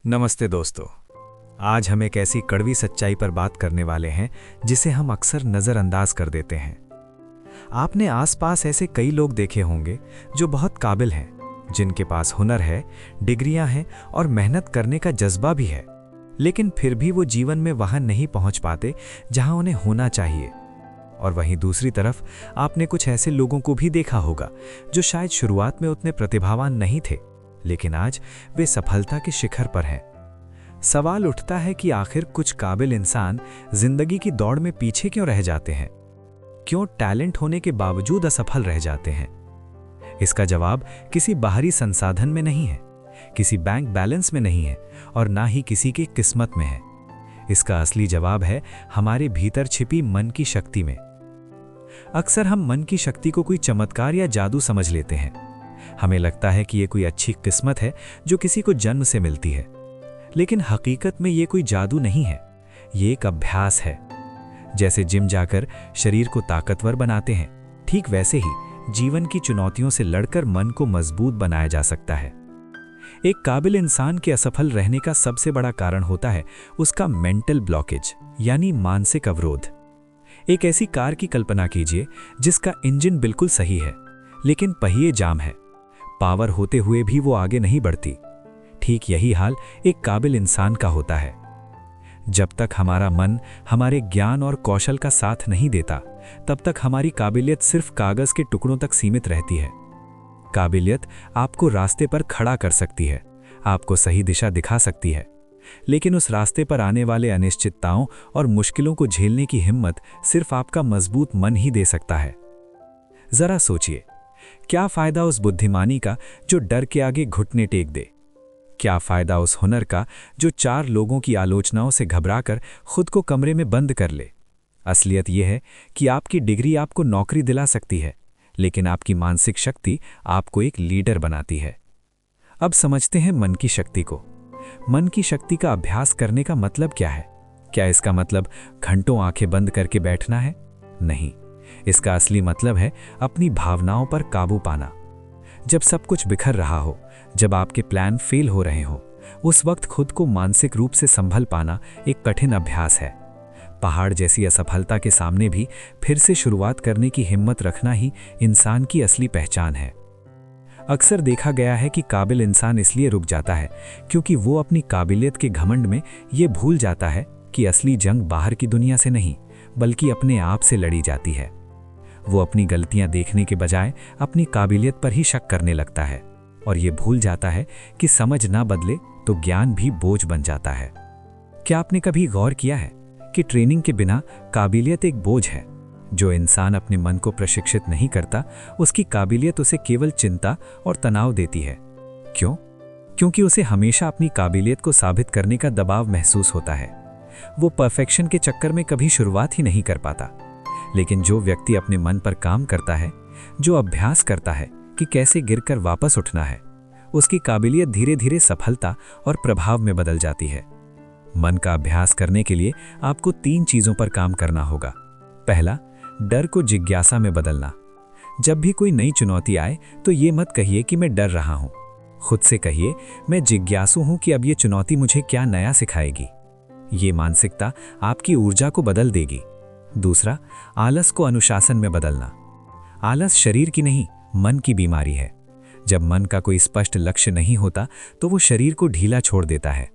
नमस्ते दोस्तों। आज हम एक ऐसी कड़वी सच्चाई पर बात करने वाले हैं जिसे हम अक्सर नज़रअंदाज कर देते हैं। आपने आसपास ऐसे कई लोग देखे होंगे जो बहुत काबिल हैं, जिनके पास हुनर है, डिग्रियां हैं और मेहनत करने का जज्बा भी है, लेकिन फिर भी वो जीवन में वहां नहीं पहुंच पाते जहां उन्हें होना चाहिए। और वहीं दूसरी तरफ आपने कुछ ऐसे लोगों को भी देखा होगा जो शायद शुरुआत में उतने प्रतिभावान नहीं थे, लेकिन आज वे सफलता के शिखर पर हैं। सवाल उठता है कि आखिर कुछ काबिल इंसान जिंदगी की दौड़ में पीछे क्यों रह जाते हैं? क्यों टैलेंट होने के बावजूद असफल रह जाते हैं? इसका जवाब किसी बाहरी संसाधन में नहीं है, किसी बैंक बैलेंस में नहीं है और ना ही किसी की किस्मत में है। इसका असली जवाब है हमारे भीतर छिपी मन की शक्ति में। अक्सर हम मन की शक्ति को कोई चमत्कार या जादू समझ लेते हैं। हमें लगता है कि ये कोई अच्छी किस्मत है जो किसी को जन्म से मिलती है, लेकिन हकीकत में ये कोई जादू नहीं है, ये एक अभ्यास है। जैसे जिम जाकर शरीर को ताकतवर बनाते हैं, ठीक वैसे ही जीवन की चुनौतियों से लड़कर मन को मजबूत बनाया जा सकता है। एक काबिल इंसान के असफल रहने का सबसे बड़ा कारण होता है उसका मेंटल ब्लॉकेज, यानी मानसिक अवरोध। एक ऐसी कार की कल्पना कीजिए जिसका इंजन बिल्कुल सही है, लेकिन पहिए जाम है। पावर होते हुए भी वो आगे नहीं बढ़ती। ठीक यही हाल एक काबिल इंसान का होता है। जब तक हमारा मन हमारे ज्ञान और कौशल का साथ नहीं देता, तब तक हमारी काबिलियत सिर्फ कागज के टुकड़ों तक सीमित रहती है। काबिलियत आपको रास्ते पर खड़ा कर सकती है, आपको सही दिशा दिखा सकती है, लेकिन उस रास्ते पर आने वाले अनिश्चितताओं और मुश्किलों को झेलने की हिम्मत सिर्फ आपका मजबूत मन ही दे सकता है। जरा सोचिए, क्या फायदा उस बुद्धिमानी का जो डर के आगे घुटने टेक दे? क्या फायदा उस हुनर का जो 4 लोगों की आलोचनाओं से घबराकर खुद को कमरे में बंद कर ले? असलियत यह है कि आपकी डिग्री आपको नौकरी दिला सकती है, लेकिन आपकी मानसिक शक्ति आपको एक लीडर बनाती है। अब समझते हैं मन की शक्ति को। मन की शक्ति का अभ्यास करने का मतलब क्या है? क्या इसका मतलब घंटों आंखें बंद करके बैठना है? नहीं, इसका असली मतलब है अपनी भावनाओं पर काबू पाना। जब सब कुछ बिखर रहा हो, जब आपके प्लान फेल हो रहे हो, उस वक्त खुद को मानसिक रूप से संभल पाना एक कठिन अभ्यास है। पहाड़ जैसी असफलता के सामने भी फिर से शुरुआत करने की हिम्मत रखना ही इंसान की असली पहचान है। अक्सर देखा गया है कि काबिल इंसान इसलिए रुक जाता है क्योंकि वो अपनी काबिलियत के घमंड में ये भूल जाता है कि असली जंग बाहर की दुनिया से नहीं, बल्कि अपने आप से लड़ी जाती है। वो अपनी गलतियां देखने के बजाय अपनी काबिलियत पर ही शक करने लगता है और ये भूल जाता है कि समझ ना बदले तो ज्ञान भी बोझ बन जाता है। क्या आपने कभी गौर किया है कि ट्रेनिंग के बिना काबिलियत एक बोझ है? जो इंसान अपने मन को प्रशिक्षित नहीं करता, उसकी काबिलियत उसे केवल चिंता और तनाव देती है। क्यों? क्योंकि उसे हमेशा अपनी काबिलियत को साबित करने का दबाव महसूस होता है। वो परफेक्शन के चक्कर में कभी शुरुआत ही नहीं कर पाता। लेकिन जो व्यक्ति अपने मन पर काम करता है, जो अभ्यास करता है कि कैसे गिरकर वापस उठना है, उसकी काबिलियत धीरे धीरे सफलता और प्रभाव में बदल जाती है। मन का अभ्यास करने के लिए आपको 3 चीजों पर काम करना होगा। पहला, डर को जिज्ञासा में बदलना। जब भी कोई नई चुनौती आए तो ये मत कहिए कि मैं डर रहा हूं। खुद से कहिए, मैं जिज्ञासु हूं कि अब ये चुनौती मुझे क्या नया सिखाएगी। ये मानसिकता आपकी ऊर्जा को बदल देगी। दूसरा, आलस को अनुशासन में बदलना। आलस शरीर की नहीं, मन की बीमारी है। जब मन का कोई स्पष्ट लक्ष्य नहीं होता तो वो शरीर को ढीला छोड़ देता है।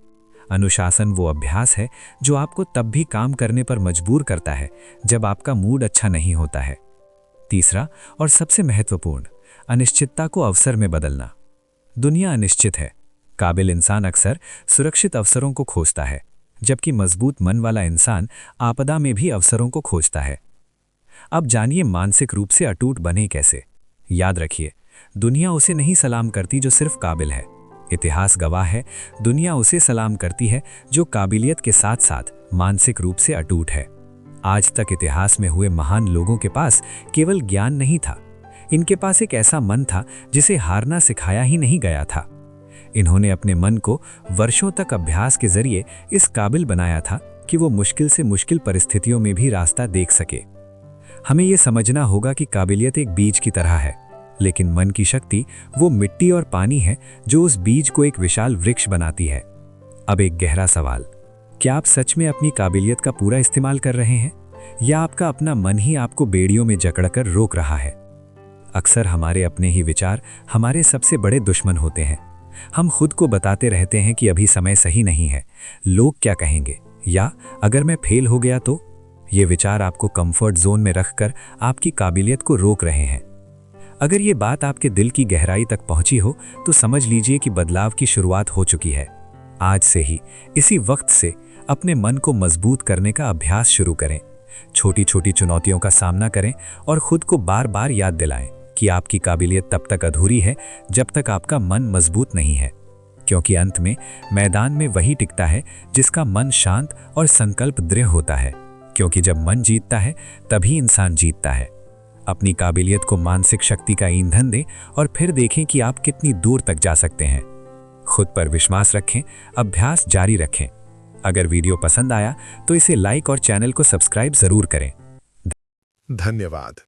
अनुशासन वो अभ्यास है जो आपको तब भी काम करने पर मजबूर करता है जब आपका मूड अच्छा नहीं होता है। तीसरा और सबसे महत्वपूर्ण, अनिश्चितता को अवसर में बदलना। दुनिया अनिश्चित है। काबिल इंसान अक्सर सुरक्षित अवसरों को खोजता है, जबकि मजबूत मन वाला इंसान आपदा में भी अवसरों को खोजता है। अब जानिए मानसिक रूप से अटूट बने कैसे। याद रखिए, दुनिया उसे नहीं सलाम करती जो सिर्फ काबिल है। इतिहास गवाह है, दुनिया उसे सलाम करती है जो काबिलियत के साथ साथ मानसिक रूप से अटूट है। आज तक इतिहास में हुए महान लोगों के पास केवल ज्ञान नहीं था, इनके पास एक ऐसा मन था जिसे हारना सिखाया ही नहीं गया था। इन्होंने अपने मन को वर्षों तक अभ्यास के जरिए इस काबिल बनाया था कि वो मुश्किल से मुश्किल परिस्थितियों में भी रास्ता देख सके। हमें ये समझना होगा कि काबिलियत एक बीज की तरह है, लेकिन मन की शक्ति वो मिट्टी और पानी है जो उस बीज को एक विशाल वृक्ष बनाती है। अब एक गहरा सवाल, क्या आप सच में अपनी काबिलियत का पूरा इस्तेमाल कर रहे हैं या आपका अपना मन ही आपको बेड़ियों में जकड़कर रोक रहा है? अक्सर हमारे अपने ही विचार हमारे सबसे बड़े दुश्मन होते हैं। हम खुद को बताते रहते हैं कि अभी समय सही नहीं है, लोग क्या कहेंगे, या अगर मैं फेल हो गया तो। ये विचार आपको कंफर्ट जोन में रखकर आपकी काबिलियत को रोक रहे हैं। अगर ये बात आपके दिल की गहराई तक पहुंची हो तो समझ लीजिए कि बदलाव की शुरुआत हो चुकी है। आज से ही, इसी वक्त से अपने मन को मजबूत करने का अभ्यास शुरू करें। छोटी छोटी चुनौतियों का सामना करें और खुद को बार बार याद दिलाएं कि आपकी काबिलियत तब तक अधूरी है जब तक आपका मन मजबूत नहीं है। क्योंकि अंत में मैदान में वही टिकता है जिसका मन शांत और संकल्प दृढ़ होता है। क्योंकि जब मन जीतता है तभी इंसान जीतता है। अपनी काबिलियत को मानसिक शक्ति का ईंधन दें और फिर देखें कि आप कितनी दूर तक जा सकते हैं। खुद पर विश्वास रखें, अभ्यास जारी रखें। अगर वीडियो पसंद आया तो इसे लाइक और चैनल को सब्सक्राइब जरूर करें। धन्यवाद।